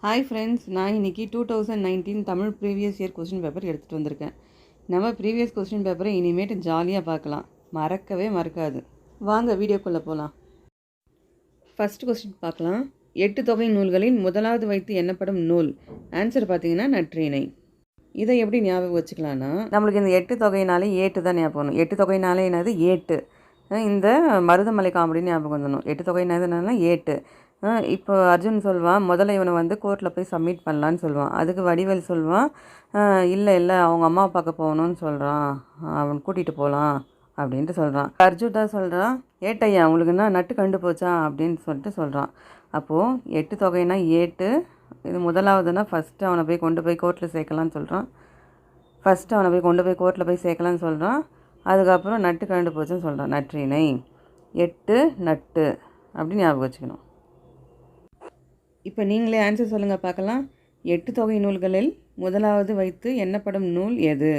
Hi friends, நான் இன்றைக்கி 2019 Tamil previous year question paper எடுத்துகிட்டு வந்திருக்கேன். நம்ம ப்ரீவியஸ் கொஸ்டின் பேப்பரை இனிமேட்டு ஜாலியாக பார்க்கலாம், மறக்கவே மறக்காது. வாங்க வீடியோக்குள்ளே போகலாம். ஃபஸ்ட் கொஸ்டின் பார்க்கலாம். 8 தொகை நூல்களில் முதலாவது வைத்து எண்ணப்படும் நூல். ஆன்சர் பார்த்தீங்கன்னா நற்றிணை. இதை எப்படி ஞாபகம் வச்சுக்கலான்னா, நம்மளுக்கு இந்த 8 தொகையினாலே ஏட்டு தான் ஞாபகம் வரும். 8 தொகையினாலே என்னது ஏட்டு. இந்த மருதமலை காமெடின்னு ஞாபகம் வந்துடணும். 8 தொகையினால ஏட்டு. இப்போ அர்ஜுன் சொல்வான், முதல்ல இவனை வந்து கோர்ட்டில் போய் சப்மிட் பண்ணலான்னு சொல்லுவான். அதுக்கு வடிவேல் சொல்வான், இல்லை அவங்க அம்மா பார்க்க போகணுன்னு சொல்கிறான், அவன் கூட்டிகிட்டு போகலாம் அப்படின்ட்டு சொல்கிறான். அர்ஜுன் தான் சொல்கிறான், ஏட்டையா அவங்களுக்குன்னா நட்டு கண்டு போச்சா அப்படின்னு சொல்லிட்டு சொல்கிறான். அப்போது 8 தொகைனா ஏட்டு, இது முதலாவதுன்னா ஃபஸ்ட்டு அவனை போய் கொண்டு போய் கோர்ட்டில் சேர்க்கலான்னு சொல்கிறான். கோர்ட்டில் போய் சேர்க்கலான்னு சொல்கிறான். அதுக்கப்புறம் நட்டு கண்டு போச்சுன்னு சொல்கிறான். நற்றிணை 8 நட்டு அப்படின்னு ஞாபகம் வச்சுக்கணும். இப்போ நீங்களே ஆன்சர் சொல்லுங்கள் பார்க்கலாம். 8 தொகை நூல்களில் முதலாவது வைத்து எண்ணப்படும் நூல் எது?